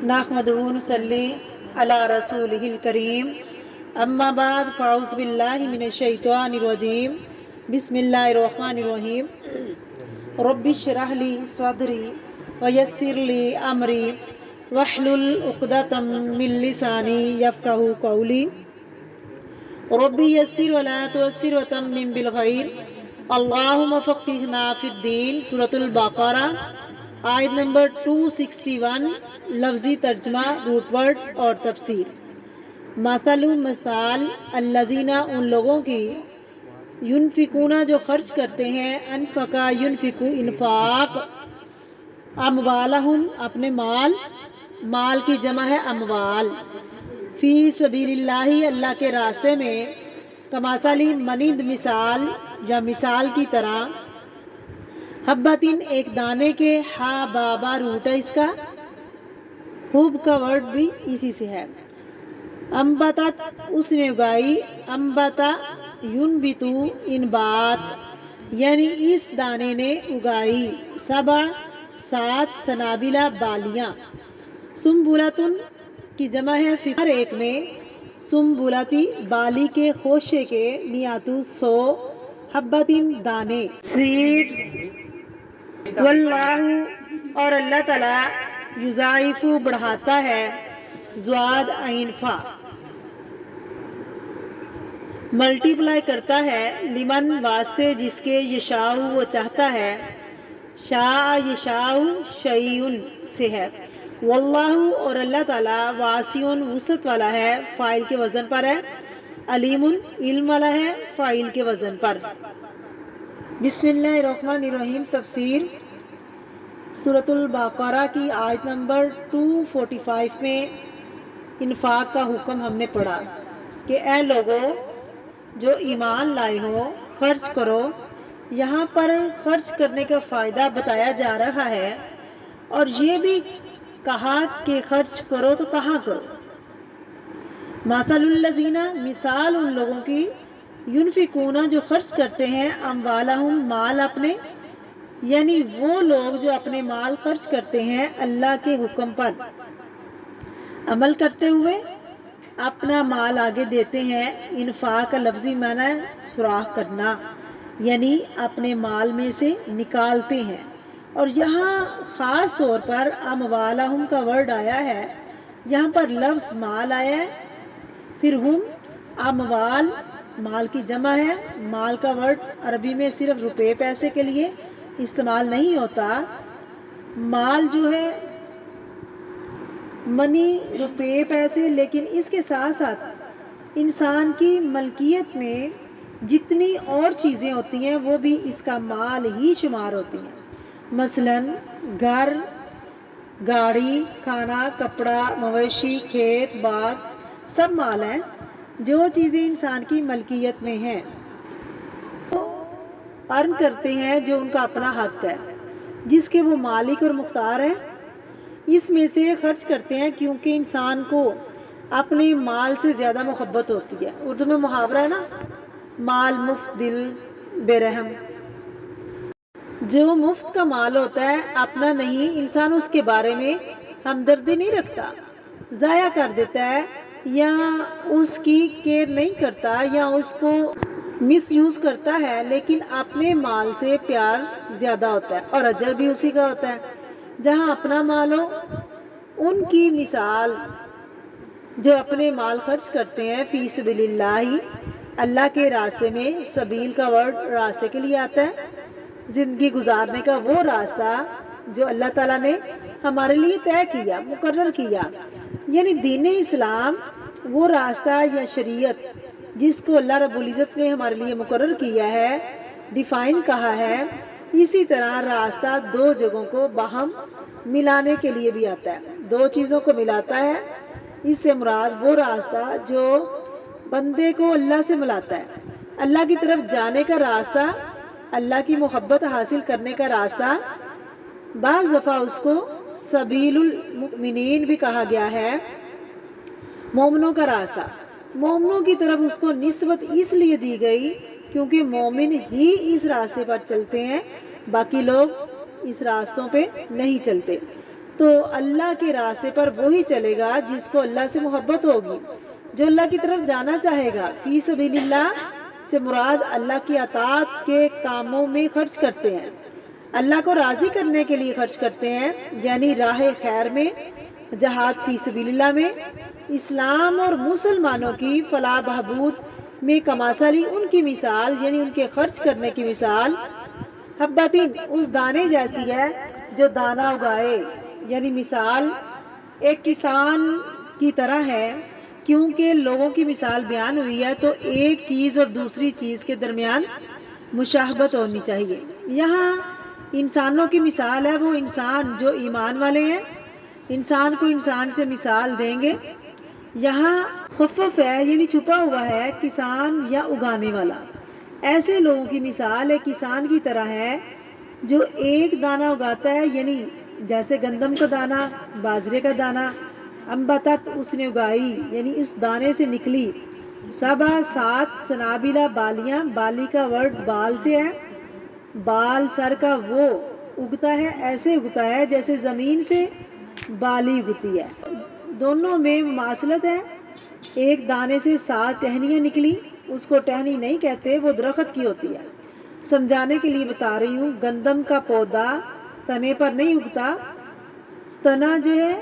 نحمدہ و نصلی علی رسولہ الکریم اما بعد فاعوذ باللہ من الشیطان الرجیم بسم اللہ الرحمن الرحیم رب اشرح لی صدری ویسر لی امری واحلل عقدۃ من لسانی یفقہوا قولی رب یسر ولا تعسر وتمم بالخیر اللہم فقہنا فی الدین۔ سورۃ البقرہ آیت نمبر 261، لفظی ترجمہ، روٹ ورڈ اور تفسیر۔ مثال الذین، ان لوگوں کی، ینفقون جو خرچ کرتے ہیں، انفقا ینفقو انفاق، اموالہم اپنے مال کی جمع ہے اموال، فی سبیل اللہ اللہ کے راستے میں، کمثلی مانند مثال یا مثال کی طرح، حبتن ایک دانے کے، بابا روٹ ہے اس کا، حب کا ورڈ بھی اسی سے ہے، امبتت اس نے اگائی، امبتا ینبتو انبات یعنی اس دانے نے اگائی، 7 سنابلہ بالیاں، سنبلتن کی جمع ہے فکر ایک میں، سنبلتی بالی کے خوشے کے، میاتو 100، حبتن دانے، سیڈز، واللہ اور اللہ تعالی، یضاعف بڑھاتا ہے، زواد عین فا ملٹیپلائی کرتا ہے، لمن واسطے جس کے، یشاء وہ چاہتا ہے، شاء یشاء شیئن سے ہے، واللہ اور اللہ تعالیٰ، واسع وسعت والا ہے، فاعل کے وزن پر ہے، علیم علم والا ہے، فاعل کے وزن پر۔ بسم اللہ الرحمن الرحیم۔ تفسیر۔ سورۃ البقرہ کی آیت نمبر 245 میں انفاق کا حکم ہم نے پڑھا کہ اے لوگو جو ایمان لائے ہو، خرچ کرو۔ یہاں پر خرچ کرنے کا فائدہ بتایا جا رہا ہے، اور یہ بھی کہا کہ خرچ کرو تو کہاں کرو۔ مثل الذین، مثال ان لوگوں کی، ینفقون جو خرچ کرتے ہیں، اموالہم مال اپنے، یعنی وہ لوگ جو اپنے مال خرچ کرتے ہیں اللہ کے حکم پر عمل کرتے ہوئے، اپنا مال آگے دیتے ہیں۔ انفاق کا لفظی معنی ہے سوراخ کرنا، یعنی اپنے مال میں سے نکالتے ہیں، اور یہاں خاص طور پر اموالہم کا ورڈ آیا ہے، یہاں پر لفظ مال آیا ہے، پھر ہم اموال مال کی جمع ہے، مال کا ورڈ عربی میں صرف روپے پیسے کے لیے استعمال نہیں ہوتا، مال جو ہے منی، روپے پیسے، لیکن اس کے ساتھ ساتھ انسان کی ملکیت میں جتنی اور چیزیں ہوتی ہیں وہ بھی اس کا مال ہی شمار ہوتی ہیں، مثلاً گھر، گاڑی، کھانا، کپڑا، مویشی، کھیت، باغ، سب مال ہیں، جو چیزیں انسان کی ملکیت میں ہیں ارن کرتے ہیں، جو ان کا اپنا حق ہے، جس کے وہ مالک اور مختار ہیں، اس میں سے خرچ کرتے ہیں، کیونکہ انسان کو اپنے مال سے زیادہ محبت ہوتی ہے۔ اردو میں محاورہ ہے نا، مال مفت دل بے رحم۔ جو مفت کا مال ہوتا ہے، اپنا نہیں، انسان اس کے بارے میں ہمدردی نہیں رکھتا، ضائع کر دیتا ہے، یا اس کی کیئر نہیں کرتا، یا اس کو مس یوز کرتا ہے، لیکن اپنے مال سے پیار زیادہ ہوتا ہے، اور اجر بھی اسی کا ہوتا ہے۔ جہاں اپنا مال ہو، ان کی مثال جو اپنے مال خرچ کرتے ہیں، فی سبیل اللہ اللہ کے راستے میں، سبیل کا ورڈ راستے کے لیے آتا ہے، زندگی گزارنے کا وہ راستہ جو اللہ تعالیٰ نے ہمارے لیے طے کیا، مقرر کیا، یعنی دین اسلام، وہ راستہ یا شریعت جس کو اللہ رب العزت نے ہمارے لیے مقرر کیا ہے، ڈیفائن کہا ہے۔ اسی طرح راستہ دو جگہوں کو باہم ملانے کے لیے بھی آتا ہے، دو چیزوں کو ملاتا ہے، اس سے مراد وہ راستہ جو بندے کو اللہ سے ملاتا ہے، اللہ کی طرف جانے کا راستہ، اللہ کی محبت حاصل کرنے کا راستہ۔ بعض دفعہ اس کو سبیل المؤمنین بھی کہا گیا ہے، مومنوں کا راستہ۔ مومنوں کی طرف اس کو نسبت اس لیے دی گئی کیونکہ مومن ہی اس راستے پر چلتے ہیں، باقی لوگ اس راستوں پہ نہیں چلتے۔ تو اللہ کے راستے پر وہی چلے گا جس کو اللہ سے محبت ہوگی، جو اللہ کی طرف جانا چاہے گا۔ فی سبیل اللہ سے مراد اللہ کی اطاعت کے کاموں میں خرچ کرتے ہیں، اللہ کو راضی کرنے کے لیے خرچ کرتے ہیں، یعنی راہ خیر میں، جہاد فی سبیل اللہ میں، اسلام اور مسلمانوں کی فلاح بہبود میں کماسلی ان کی مثال، یعنی ان کے خرچ کرنے کی مثال، حبتین اس دانے جیسی ہے جو دانہ اگائے، یعنی مثال ایک کسان کی طرح ہے۔ کیونکہ لوگوں کی مثال بیان ہوئی ہے تو ایک چیز اور دوسری چیز کے درمیان مشابہت ہونی چاہیے۔ یہاں انسانوں کی مثال ہے وہ انسان جو ایمان والے ہیں، انسان کو انسان سے مثال دیں گے۔ یہاں خفف ہے یعنی چھپا ہوا ہے، کسان یا اگانے والا۔ ایسے لوگوں کی مثال ایک کسان کی طرح ہے جو ایک دانہ اگاتا ہے، یعنی جیسے گندم کا دانہ، باجرے کا دانہ، انبتت اس نے اگائی، یعنی اس دانے سے نکلی، سبا 7 سنابلہ بالیاں، بالی کا ورڈ بال سے ہے، بال سر کا وہ اگتا ہے، ایسے اگتا ہے جیسے زمین سے بالی اگتی ہے، دونوں میں مماثلت ہے۔ ایک دانے سے 7 ٹہنیاں نکلی، اس کو ٹہنی نہیں کہتے، وہ درخت کی ہوتی ہے۔ سمجھانے کے لیے بتا رہی ہوں، گندم کا پودا تنے پر نہیں اگتا، تنا جو ہے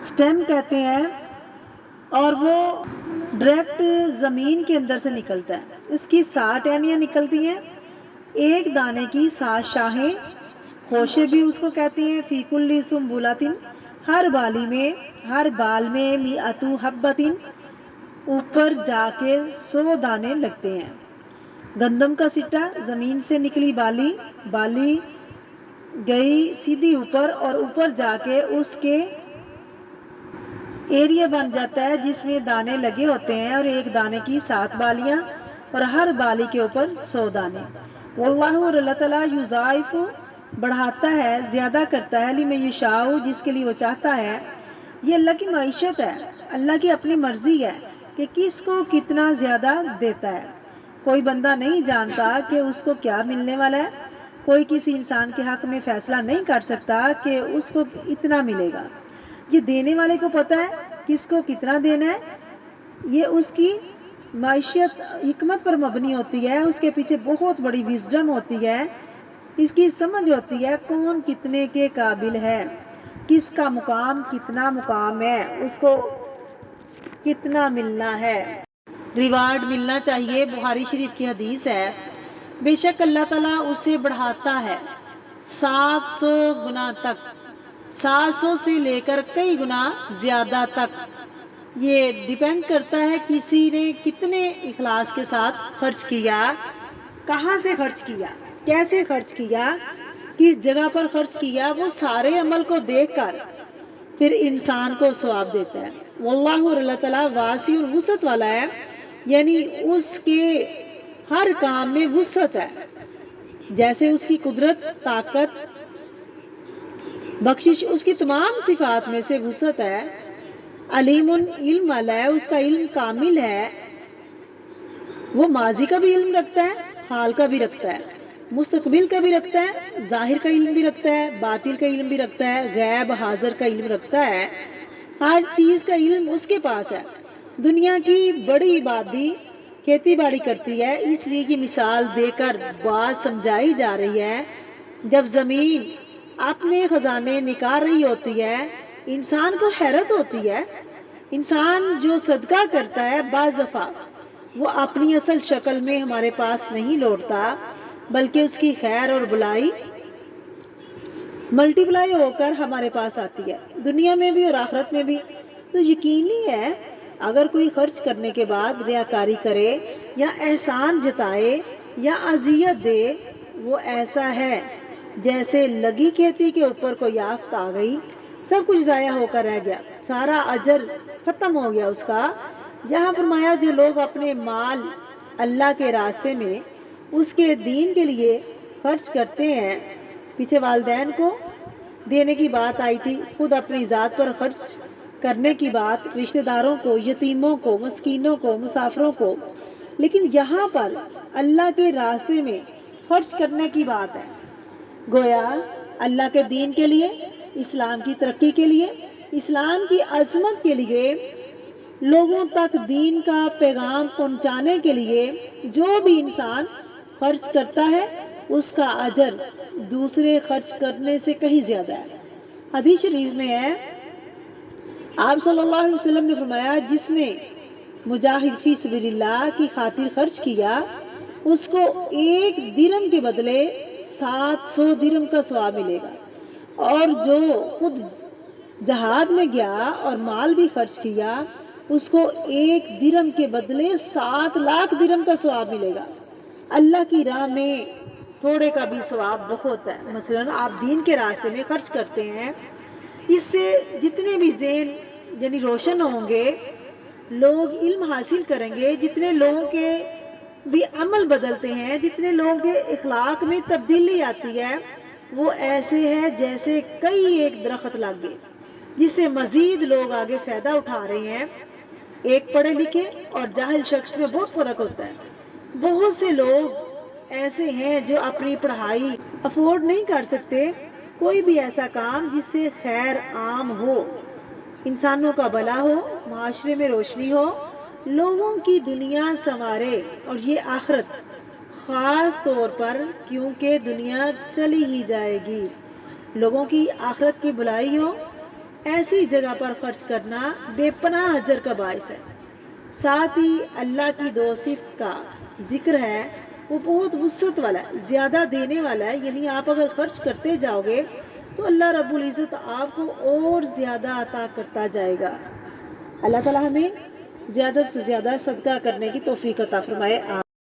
سٹیم کہتے ہیں، اور وہ ڈائریکٹ زمین کے اندر سے نکلتا ہے۔ اس کی 7 ٹہنیاں نکلتی ہیں، ایک دانے کی 7 شاخیں، خوشے بھی اس کو کہتے ہیں، فی کل سنبلۃ ہر بال میں میۃ حبۃ اوپر جا کے 100 دانے لگتے ہیں۔ گندم کا سٹا، زمین سے نکلی بالی گئی سیدھی اوپر اور اوپر جا کے اس کے ایریا بن جاتا ہے جس میں دانے لگے ہوتے ہیں، اور ایک دانے کی 7 بالیاں اور ہر بالی کے اوپر 100 دانے۔ واللہ اور اللہ تعالیٰ یضاعف بڑھاتا ہے، زیادہ کرتا ہے، لمن یشاء جس کے لیے وہ چاہتا ہے۔ یہ اللہ کی معیشت ہے، اللہ کی اپنی مرضی ہے کہ کس کو کتنا زیادہ دیتا ہے۔ کوئی بندہ نہیں جانتا کہ اس کو کیا ملنے والا ہے، کوئی کسی انسان کے حق میں فیصلہ نہیں کر سکتا کہ اس کو اتنا ملے گا۔ یہ دینے والے کو پتہ ہے کس کو کتنا دینا ہے، یہ اس کی معیشت حکمت پر مبنی ہوتی ہے، اس کے پیچھے بہت بڑی وزڈم ہوتی ہے، اس کی سمجھ ہوتی ہے کون کتنے کے قابل ہے، کس کا مقام کتنا مقام ہے، اس کو کتنا ملنا ہے، ریوارڈ ملنا چاہیے۔ بخاری شریف کی حدیث ہے، بے شک اللہ تعالیٰ اسے بڑھاتا ہے 700 گنا تک، 700 سے لے کر کئی گنا زیادہ تک۔ یہ ڈیپینڈ کرتا ہے کسی نے کتنے اخلاص کے ساتھ خرچ کیا، کہاں سے خرچ کیا، کیسے خرچ کیا، کس جگہ پر خرچ کیا، وہ سارے عمل کو دیکھ کر پھر انسان کو ثواب دیتا ہے۔ واللہ اور اللہ تعالیٰ واسع وسعت والا ہے، یعنی اس کے ہر کام میں وسعت ہے، جیسے اس کی قدرت، طاقت، بخشش، اس کی تمام صفات میں سے وسعت ہے۔ علیم علم والا ہے، اس کا علم کامل ہے، وہ ماضی کا بھی علم رکھتا ہے، حال کا بھی رکھتا ہے، مستقبل کا بھی رکھتا ہے، ظاہر کا علم بھی رکھتا ہے، باطل کا علم بھی رکھتا ہے، غیب حاضر کا علم رکھتا ہے، ہر چیز کا علم اس کے پاس ہے۔ دنیا کی بڑی آبادی کھیتی باڑی کرتی ہے، اس لیے یہ مثال دے کر بات سمجھائی جا رہی ہے۔ جب زمین اپنے خزانے نکال رہی ہوتی ہے، انسان کو حیرت ہوتی ہے۔ انسان جو صدقہ کرتا ہے بعض دفعہ وہ اپنی اصل شکل میں ہمارے پاس نہیں لوٹتا، بلکہ اس کی خیر اور بلائی ملٹی پلائی ہو کر ہمارے پاس آتی ہے، دنیا میں بھی اور آخرت میں بھی۔ تو یقینی ہے اگر کوئی خرچ کرنے کے بعد ریاکاری کرے یا احسان جتائے یا اذیت دے، وہ ایسا ہے جیسے لگی کھیتی کے اوپر کوئی آفت آ گئی، سب کچھ ضائع ہو کر رہ گیا، سارا اجر ختم ہو گیا اس کا۔ یہاں فرمایا جو لوگ اپنے مال اللہ کے راستے میں اس کے دین کے لیے خرچ کرتے ہیں، پیچھے والدین کو دینے کی بات آئی تھی، خود اپنی ذات پر خرچ کرنے کی بات، رشتہ داروں کو، یتیموں کو، مسکینوں کو، مسافروں کو، لیکن یہاں پر اللہ کے راستے میں خرچ کرنے کی بات ہے۔ گویا اللہ کے دین کے لیے، اسلام کی ترقی کے لیے، اسلام کی عظمت کے لیے، لوگوں تک دین کا پیغام پہنچانے کے لیے جو بھی انسان خرچ کرتا ہے اس کا اجر دوسرے خرچ کرنے سے کہیں زیادہ ہے۔ حدیث شریف میں ہے، آپ صلی اللہ علیہ وسلم نے فرمایا، جس نے مجاہد فی سبیل اللہ کی خاطر خرچ کیا اس کو 1 درہم کے بدلے 700 درہم کا ثواب ملے گا، اور جو خود جہاد میں گیا اور مال بھی خرچ کیا اس کو 1 درہم کے بدلے 7 لاکھ درہم کا ثواب ملے گا۔ اللہ کی راہ میں تھوڑے کا بھی ثواب بہت ہے۔ مثلاً آپ دین کے راستے میں خرچ کرتے ہیں، اس سے جتنے بھی ذہن یعنی روشن ہوں گے، لوگ علم حاصل کریں گے، جتنے لوگوں کے بھی عمل بدلتے ہیں، جتنے لوگوں کے اخلاق میں تبدیلی آتی ہے، وہ ایسے ہے جیسے کئی ایک درخت لگ گئے جس سے مزید لوگ آگے فائدہ اٹھا رہے ہیں۔ ایک پڑھے لکھے اور جاہل شخص میں بہت فرق ہوتا ہے۔ بہت سے لوگ ایسے ہیں جو اپنی پڑھائی افورڈ نہیں کر سکتے، کوئی بھی ایسا کام جس سے خیر عام ہو، انسانوں کا بھلا ہو، معاشرے میں روشنی ہو، لوگوں کی دنیا سنوارے، اور یہ آخرت خاص طور پر، کیونکہ دنیا چلی ہی جائے گی، لوگوں کی آخرت کی بھلائی ہو، ایسی جگہ پر خرچ کرنا بے پناہ اجر کا باعث ہے۔ ساتھ ہی اللہ کی 2 صفات کا ذکر ہے، وہ بہت وسعت والا ہے، زیادہ دینے والا ہے، یعنی آپ اگر خرچ کرتے جاؤ گے تو اللہ رب العزت آپ کو اور زیادہ عطا کرتا جائے گا۔ اللہ تعالی ہمیں زیادہ سے زیادہ صدقہ کرنے کی توفیق عطا فرمائے۔